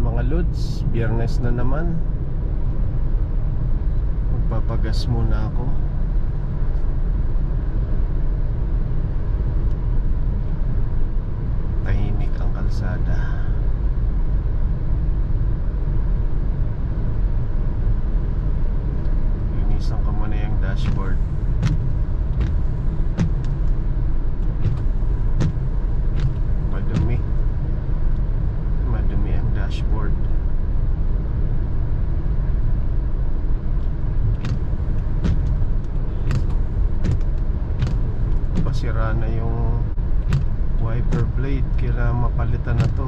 mga lods, biyernes na naman. Magpapagas muna ako. Tahimik ang kalsada. Linisan ko muna yung dashboard. Madumi ang dashboard. Pasira na yung wiper blade, kailangan mapalitan na to.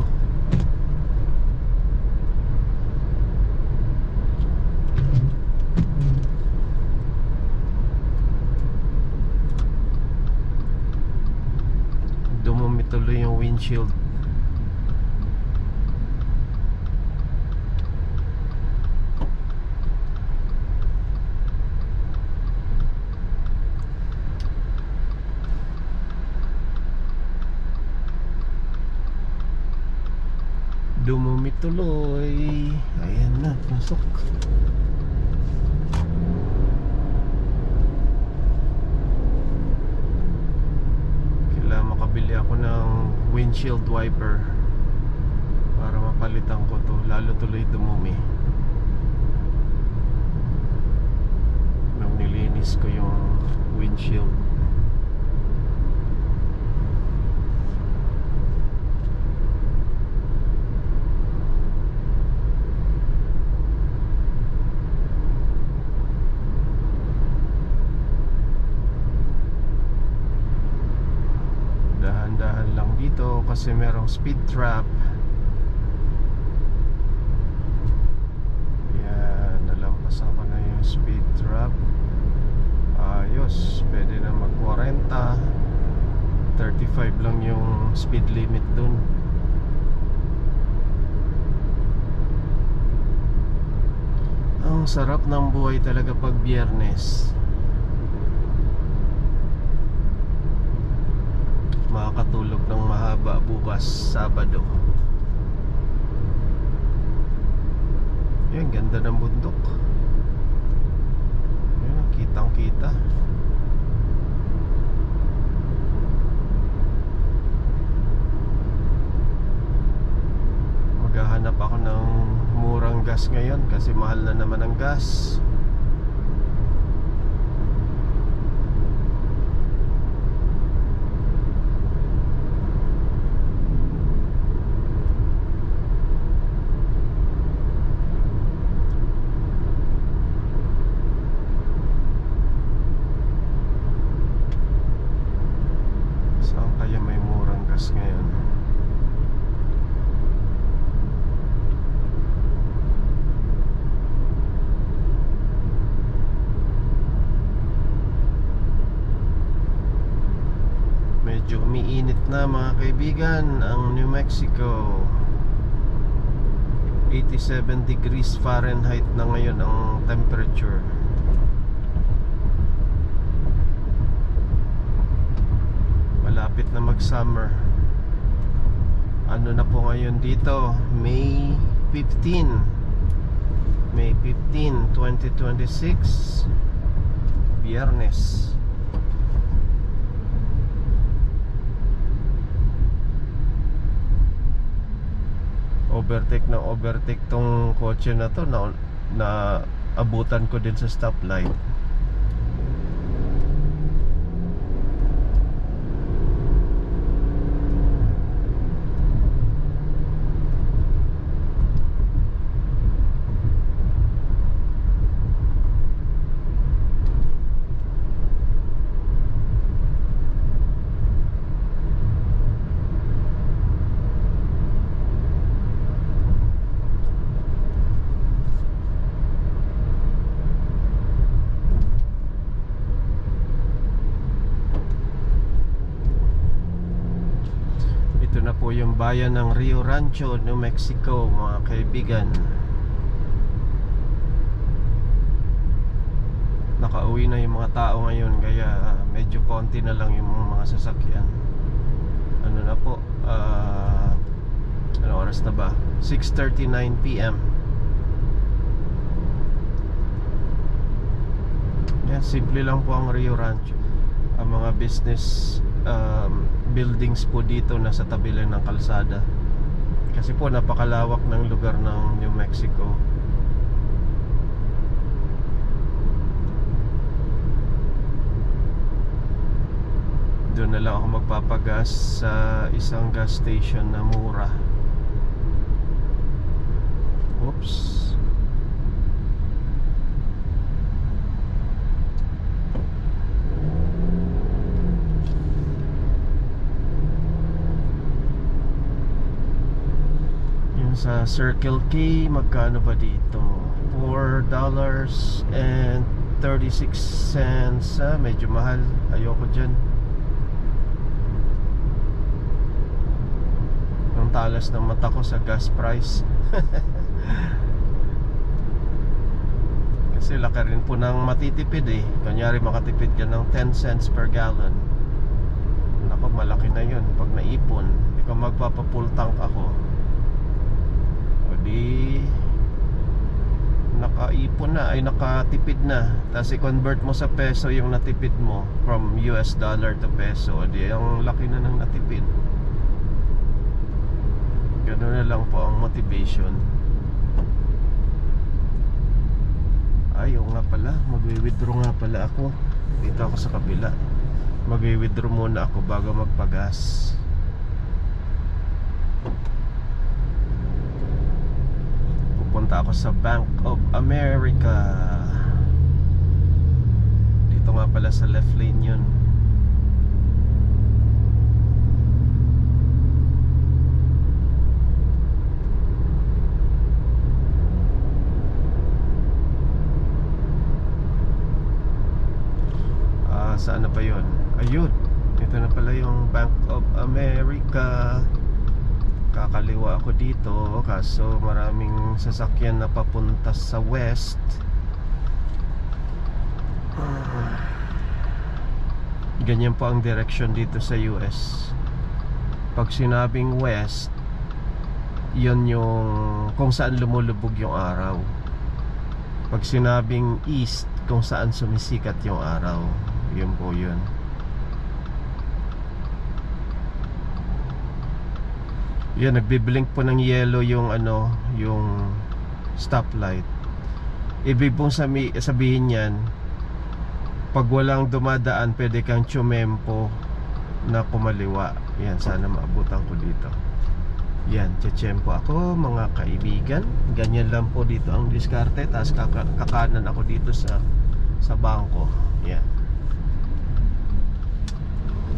Dumumi tuloy yung windshield. Dumumi tuloy. Ayan na, pasok. Kailangan makabili ako ng windshield wiper para mapalitan ko to, lalo tuloy dumumi nung nilinis ko yung windshield. Dahan-dahan lang dito kasi merong speed trap. Yan, nalampasan ko na yung speed trap. Ayos, pwede na mag 40. 35 lang yung speed limit dun. Ang sarap ng buhay talaga pag biyernes. Makakatulog ng mahaba bukas, Sabado. Yan, ganda ng bundok. Yan, kitang kita. Maghahanap ako ng murang gas ngayon kasi mahal na naman ang gas. Ngayon medyo umiinit na mga kaibigan ang New Mexico. 87 degrees Fahrenheit na ngayon ang temperature. Malapit na mag-summer. Ano na po ngayon dito? May 15, 2026, Biyernes. Overtake na overtake tong kotse na to, na abutan ko din sa stoplight. Na po yung bayan ng Rio Rancho, New Mexico, mga kaibigan. Nakauwi na yung mga tao ngayon, kaya medyo konti na lang yung mga sasakyan. Ano na po, Ano oras na ba? 6:39 PM. Yan, simple lang po ang Rio Rancho. Ang mga business buildings po dito nasa tabi lang ng kalsada. Kasi po napakalawak ng lugar ng New Mexico. Doon na lang ako magpapagas sa isang gas station na mura. Oops. Sa Circle K, magkano ba dito? $4.36. Medyo mahal. Ayoko dyan. Ang talas ng mata ko sa gas price. Kasi laki rin po ng matitipid eh. Kanyari makatipid ka ng 10 cents per gallon. Naku, malaki na yun pag naipon. Ikaw magpapa-full tank ako, di nakaipon na, ay nakatipid na. Tapos i-convert mo sa peso yung natipid mo from US dollar to peso, di ang laki na ng natipid. Ganoon na lang po ang motivation. Ayaw nga pala, magwi-withdraw nga pala ako. Dito ako sa kabila. Magwi-withdraw muna ako bago magpagas. Punta ako sa Bank of America. Dito nga pala sa left lane yun. Saan na ba yun? Ayun, ito na pala yung Bank of America. Kakaliwa ako dito, kaso maraming sasakyan na papunta sa west. Ganyan po ang direction dito sa US. Pag sinabing west, yun yung kung saan lumulubog yung araw. Pag sinabing east, kung saan sumisikat yung araw. Yun po yun. Yan, nagbiblink po ng yellow yung ano, yung stoplight. Ibig pong sabihin yan, pag walang dumadaan, pwede kang tsumempo na kumaliwa. Yan, sana maabutan ko dito. Yan, tsetsempo ako mga kaibigan. Ganyan lang po dito ang diskarte. Tapos kakanan ako dito sa bangko. Yan.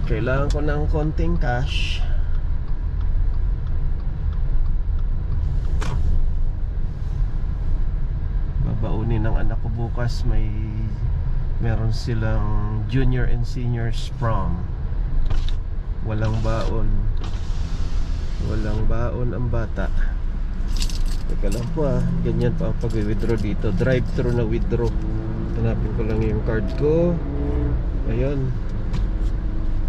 Kailangan ko ng konting cash. Babaunin ng anak ko bukas. Meron silang junior and seniors prom. Walang baon. Walang baon ang bata. Teka lang po ganyan pa ang pag-withdraw dito. Drive-thru na withdraw. Hanapin ko lang yung card ko. Ayun.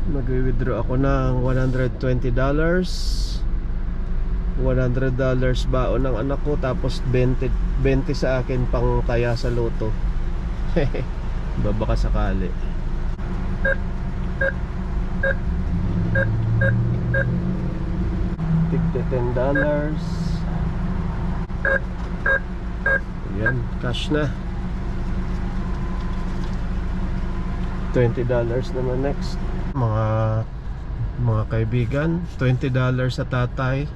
Mag-withdraw ako ng $120. $100 baon ng anak ko. Tapos 20 sa akin pang taya sa loto. Baka sakali. Tigte $10. Ayan, cash na. $20 naman next. Mga kaibigan, $20 sa tatay.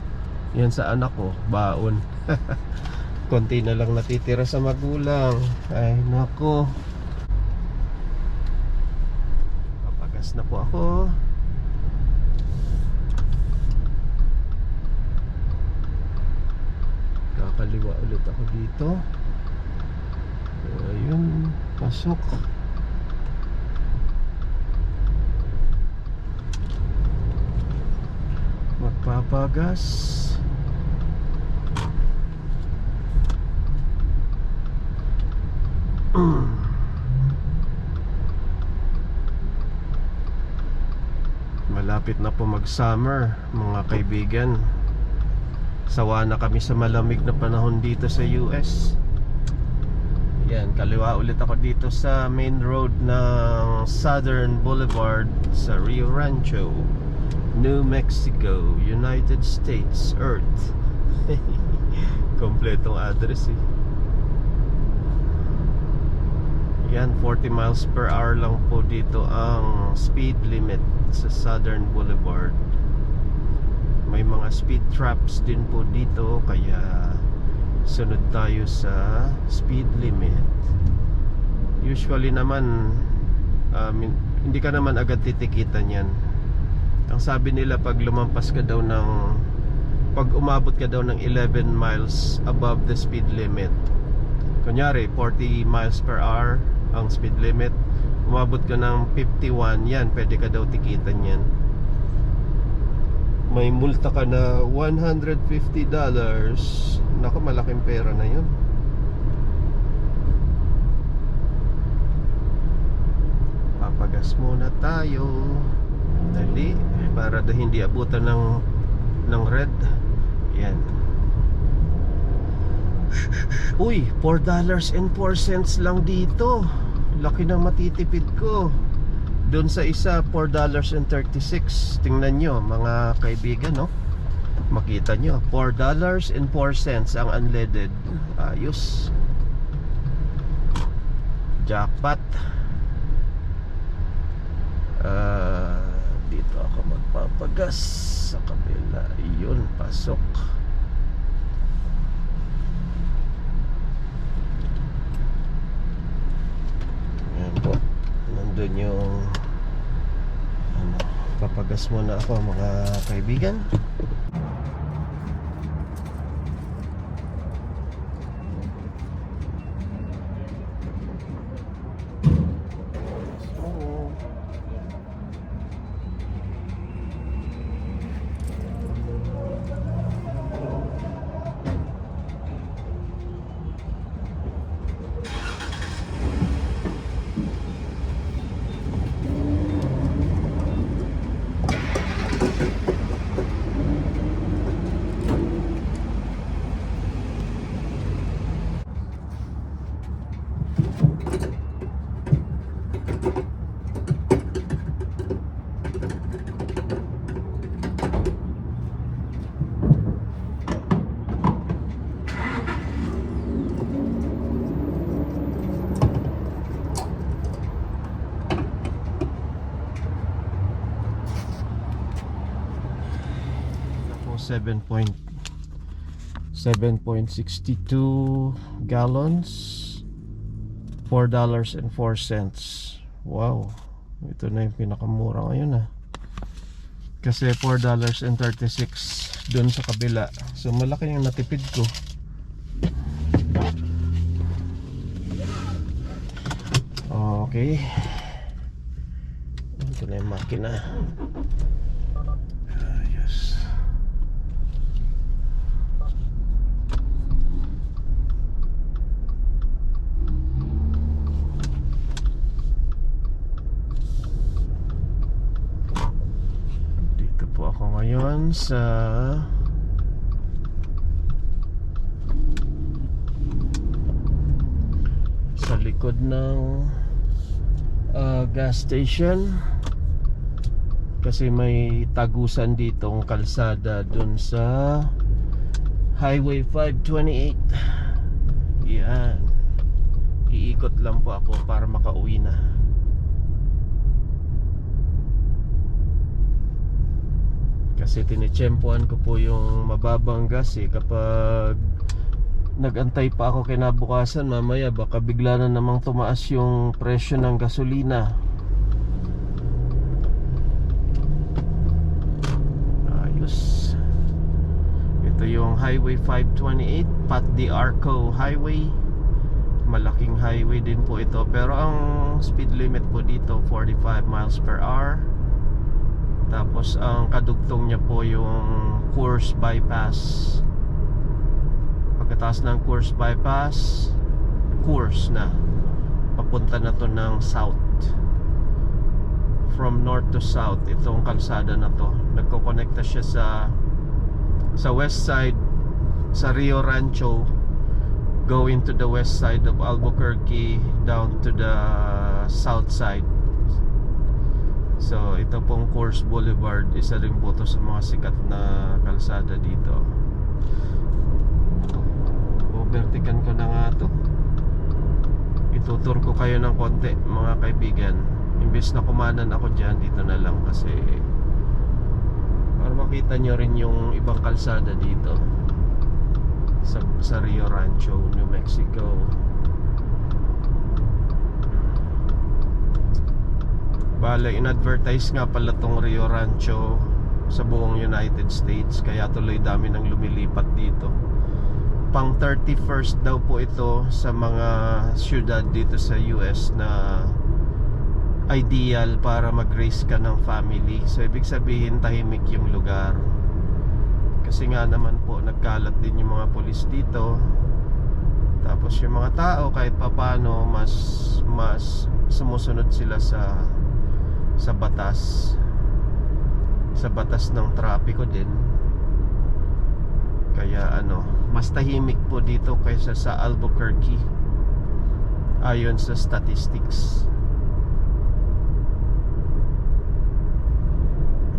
Yan sa anak ko, baon. Konti na lang natitira sa magulang. Ay nako. Papagas na po ako. Kakaliwa ulit ako dito. Ayun, pasok. Magpapagas. Malapit na po mag-summer, mga kaibigan. Sawa na kami sa malamig na panahon dito sa US. Yan, kaliwa ulit ako dito sa main road ng Southern Boulevard sa Rio Rancho, New Mexico, United States, Earth. Kompletong address eh. Yan, 40 miles per hour lang po dito ang speed limit sa Southern Boulevard. May mga speed traps din po dito, kaya sunod tayo sa speed limit. Usually naman hindi ka naman agad titikitan yan. Ang sabi nila, pag lumampas ka daw ng, pag umabot ka daw ng 11 miles above the speed limit, kunyari 40 miles per hour ang speed limit, umabot ka ng 51, yan, pwede ka daw tikitan yan. May multa ka na $150. Naku, malaking pera na yun. Papagas muna tayo. Dali, para hindi abutan ng red. Yan. Uy, $4.04 lang dito. Laki na matitipid ko. Doon sa isa, $4.36. Tingnan nyo mga kaibigan, no? Makita nyo, $4.04 ang unleaded. Ayos. Jackpot. Dito ako magpapagas sa kabila. Yun, pasok. Yan po. Nandun yung papagas muna ako mga kaibigan. Ako 7.62 gallons, $4.04. Wow, ito na yung pinakamura ngayon kasi $4.36 dun sa kabila. So malaki yung natipid ko. Okay, ito na yung makina. Yes. Dito po ako ngayon sa likod ng gas station, kasi may tagusan ditong kalsada dun sa Highway 528. Yan, iikot lang po ako para makauwi na. Kasi tinitsempuan ko po yung mababang gas kapag nagantay pa ako kinabukasan, mamaya baka bigla na namang tumaas yung presyo ng gasolina. Ayos. Ito yung Highway 528, Pat de Arco Highway. Malaking highway din po ito, pero ang speed limit po dito 45 miles per hour. Tapos ang kadugtong niya po yung Coors Bypass. Pagkatapos ng Coors Bypass, Coors na, papunta na to ng south. From north to south, itong kalsada na to, nagko-connecta siya sa west side sa Rio Rancho, going to the west side of Albuquerque down to the south side. So ito pong Coors Boulevard, isa rin po to sa mga sikat na kalsada dito. Overtikan ko na nga to. Itutur ko kayo ng konti mga kaibigan. Imbes na kumanan ako dyan, dito na lang kasi para makita nyo rin yung ibang kalsada dito sa Rio Rancho, New Mexico. Bale, in-advertise nga pala tong Rio Rancho sa buong United States, kaya tuloy dami nang lumilipat dito. Pang 31st daw po ito sa mga syudad dito sa US na ideal para mag-raise ka ng family. So ibig sabihin tahimik yung lugar. Kasi nga naman po nagkalat din yung mga pulis dito. Tapos yung mga tao kahit papano mas sumusunod sila sa batas. Sa batas ng trapiko din. Kaya mas tahimik po dito kaysa sa Albuquerque ayon sa statistics.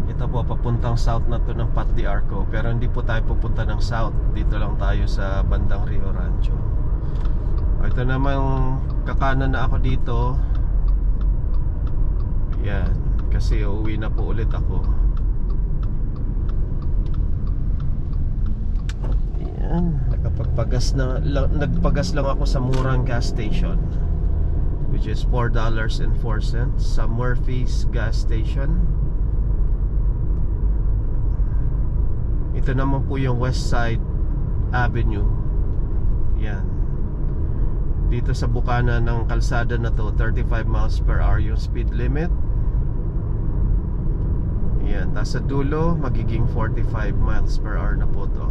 Ito po, papuntang south na to ng Pat de Arco. Pero hindi po tayo pupunta ng south. Dito lang tayo sa bandang Rio Rancho. Ito namang kakanan na ako dito. Yan, kasi uuwi na po ulit ako. Yan, nagpagas lang ako sa murang gas station, which is $4.04 sa Murphy's gas station. Ito naman po yung West Side Avenue. Yan. Dito sa bukana ng kalsada na to, 35 miles per hour yung speed limit. Yan. Tapos sa dulo, magiging 45 miles per hour na po to.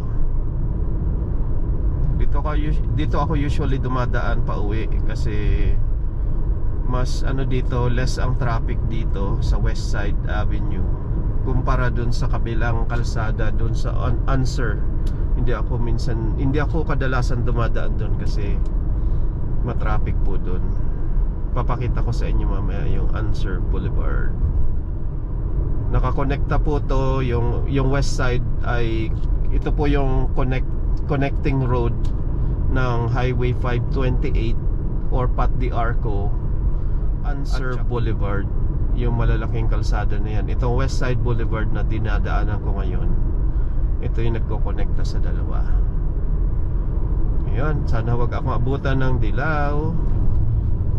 Dito ako usually dumadaan pa uwi kasi mas dito, less ang traffic dito sa West Side Avenue kumpara dun sa kabilang kalsada dun sa Unser. Hindi ako kadalasan dumadaan dun kasi matraffic po dun. Papakita ko sa inyo mamaya yung Unser Boulevard. Nakakonekta po to, yung west side ay ito po yung connecting road ng Highway 528 or Pat de Arco, Unser Boulevard, yung malalaking kalsada na yan. Itong West Side Boulevard na dinadaanan ko ngayon, ito yung nagkokonekta sa dalawa. Ngayon, sana wag ako abutan ng dilaw.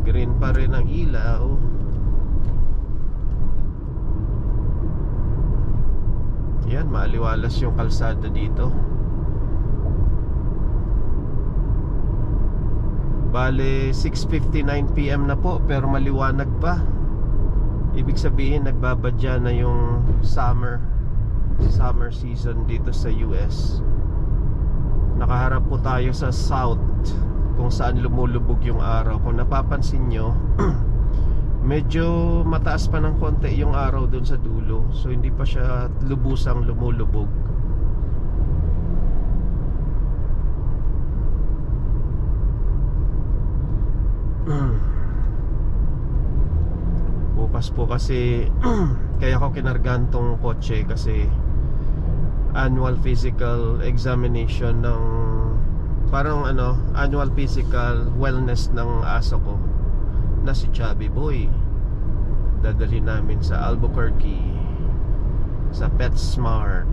Green pa rin ang ilaw. Yan, maaliwalas yung kalsada dito. Bale, 6:59 PM na po, pero maliwanag pa. Ibig sabihin, nagbabadya na yung summer season dito sa US. Nakaharap po tayo sa south, kung saan lumulubog yung araw. Kung napapansin nyo, medyo mataas pa ng konti yung araw dun sa dulo. So hindi pa siya lubusang lumulubog. Bukas po kasi kaya ko kinargahan tong kotse kasi annual physical examination ng parang annual physical wellness ng aso ko na si Chubby Boy. Dadalhin namin sa Albuquerque sa PetSmart.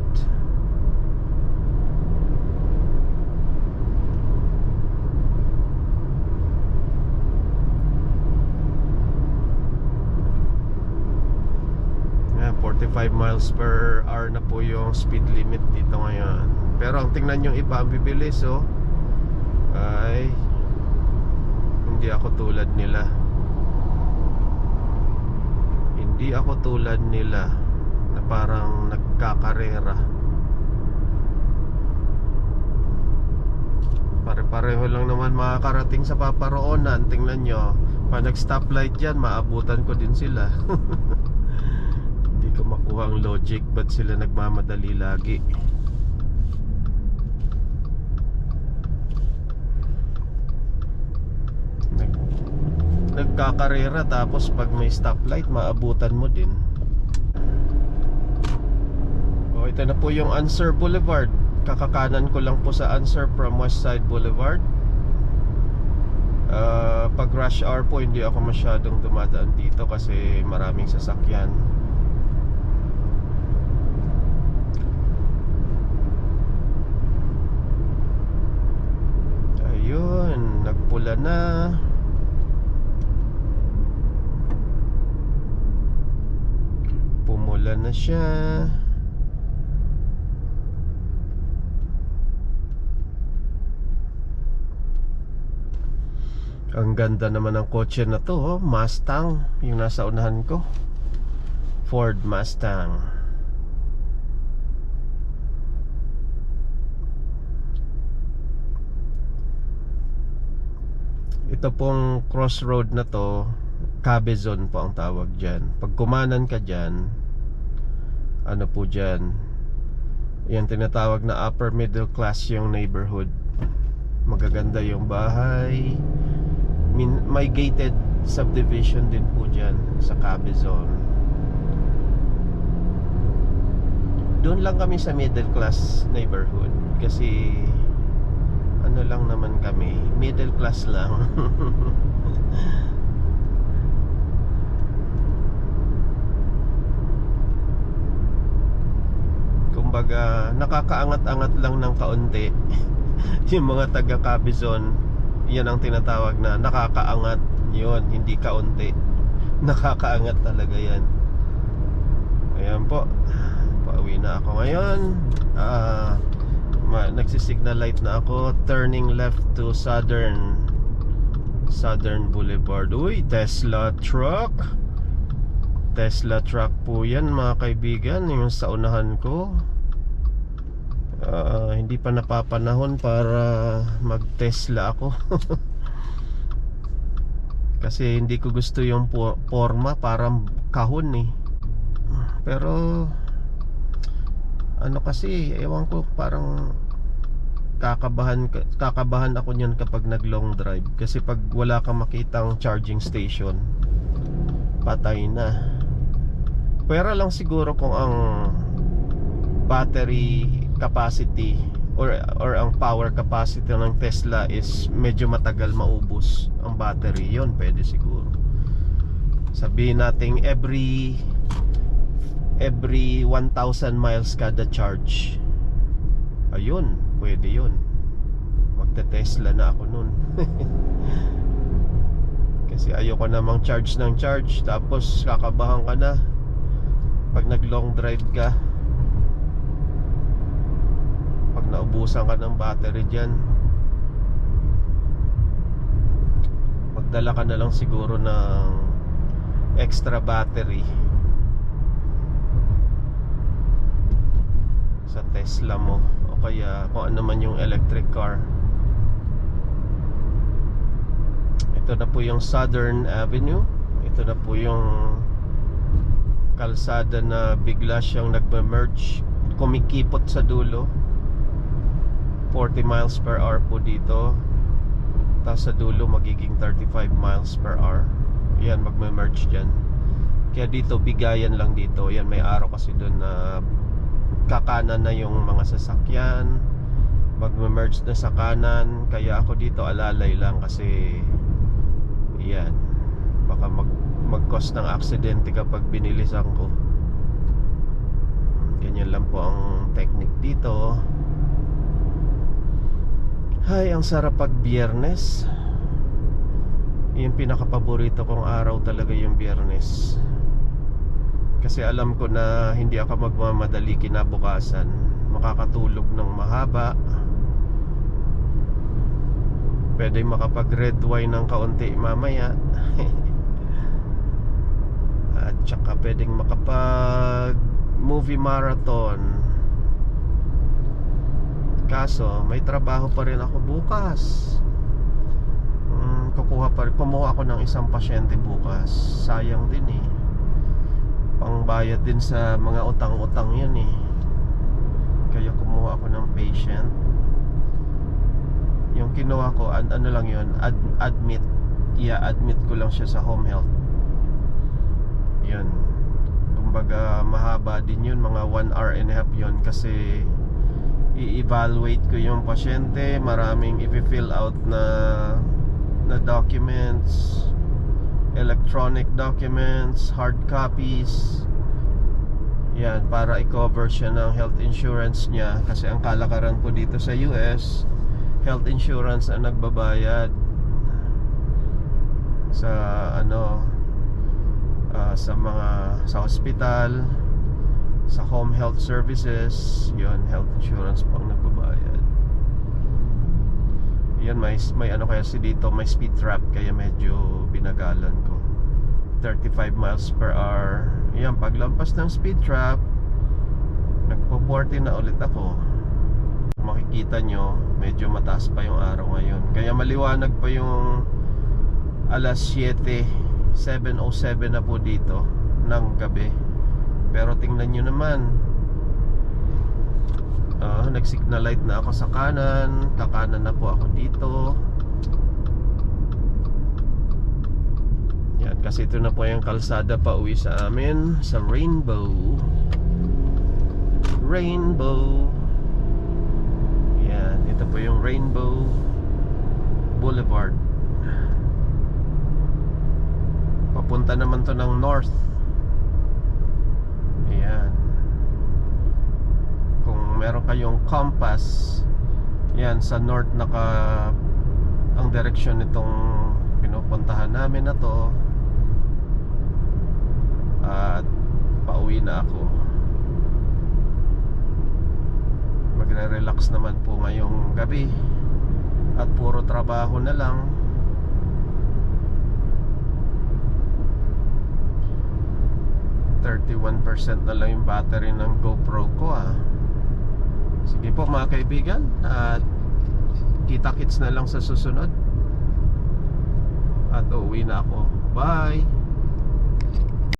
Yan, 45 miles per hour na po yung speed limit dito ngayon. Pero ang tingnan yung iba, ang bibilis ay hindi ako tulad nila. Hindi ako tulad nila na parang nagkakarera. Pare-pareho lang naman makakarating sa paparoonan. Tingnan nyo, pag nag-stoplight yan, maabutan ko din sila. Hindi ko makuha ang logic, ba't sila nagmamadali lagi. nagkakarera tapos pag may stoplight maabutan mo din. O, ito na po yung Anser Boulevard. Kakakanan ko lang po sa Anser from West Side Boulevard. Pag rush hour po hindi ako masyadong dumadaan dito kasi maraming sasakyan. Ayun, nagpula na. Pumula na siya. Ang ganda naman ng kotse na to, oh. Mustang, yung nasa unahan ko. Ford Mustang. Ito pong crossroad na to, Cabezon po ang tawag dyan. Pag kumanan ka dyan, ano po dyan, yan tinatawag na upper middle class yung neighborhood. Magaganda yung bahay. May gated subdivision din po dyan sa Cabezon. Doon lang kami sa middle class neighborhood kasi ano lang naman kami, middle class lang. Kumbaga nakakaangat-angat lang ng kaunti. Yung mga taga Cabezon, yan ang tinatawag na nakakaangat. Yun, hindi kaunti. Nakakaangat talaga yan. Ayan po, pauwi na ako ngayon. Nagsisignal light na ako. Turning left to Southern Boulevard. Uy, Tesla truck. Tesla truck po yan mga kaibigan. Yung sa unahan ko. Hindi pa napapanahon para mag-Tesla ako. Kasi hindi ko gusto yung forma, parang kahon eh. Pero ano kasi, ewan ko, parang kakabahan ako niyan kapag nag long drive. Kasi pag wala kang makitang charging station, patay na. Pwera lang siguro kung ang battery capacity or ang power capacity ng Tesla is medyo matagal maubos ang battery, yon pwede siguro. Sabihin natin every 1,000 miles kada charge. Ayun, pwede yun. Magte-Tesla na ako nun. Kasi ayoko namang charge ng charge tapos kakabahan ka na pag nag long drive ka. Pag naubusan ka ng battery dyan, magdala ka na lang siguro ng extra battery sa Tesla mo o kaya kung ano man yung electric car. Ito na po yung Southern Avenue. Ito na po yung kalsada na bigla siyang nagme-merge, kumikipot sa dulo. 40 miles per hour po dito, tapos sa dulo magiging 35 miles per hour. Yan, magme-merge dyan. Kaya dito, bigayan lang dito. Yan, may araw kasi doon na kakanan na yung mga sasakyan, magme-merge na sa kanan. Kaya ako dito alalay lang kasi yan, baka mag-cause ng aksidente kapag binilisan ko. Ganyan lang po ang technique dito. Ay, ang sarap pag Biyernes. Yung pinakapaborito kong araw talaga yung Biyernes. Kasi alam ko na hindi ako magmamadali kinabukasan. Makakatulog ng mahaba. Pwede makapag red wine ng kaunti mamaya. At saka pwedeng makapag movie marathon. Kaso may trabaho pa rin ako bukas. Kumuha ako ng isang pasyente bukas. Sayang din eh. Pangbayad din sa mga utang-utang yan eh. Kaya kumuha ako ng patient. Yung kinuha ko, ano lang yun, admit i-admit ko lang siya sa home health. Yun. Kumbaga mahaba din yun, mga 1 hour and a half yun, kasi i-evaluate ko yung pasyente. Maraming i-fill out na documents, electronic documents, hard copies. Yan, para i-cover siya ng health insurance niya. Kasi ang kalakaran po dito sa US, health insurance ang nagbabayad sa sa hospital, sa home health services. Yun, health insurance po ang nagbabayad. Yan, may kaya dito may speed trap, kaya medyo binagalan ko. 35 miles per hour. Yan, paglampas ng speed trap, nagpo-40 na ulit ako. Makikita nyo, medyo mataas pa yung araw ngayon. Kaya maliwanag pa yung alas 7:07 na po dito ng gabi. Pero tingnan nyo naman, nag-signal light na ako sa kanan. Kakanan na po ako dito. Yan, kasi ito na po yung kalsada pa uwi sa amin, sa Rainbow. Yan, ito po yung Rainbow Boulevard. Papunta naman to ng north. Ayan. Kung meron kayong compass, yan, sa north ang direksyon nitong pinupuntahan namin na to. At pauwi na ako. Magre-relax naman po ngayong gabi. At puro trabaho na lang. %31 na lang yung battery ng GoPro ko Sige po mga kaibigan, at kita-kits na lang sa susunod. At uuwi na ako. Bye!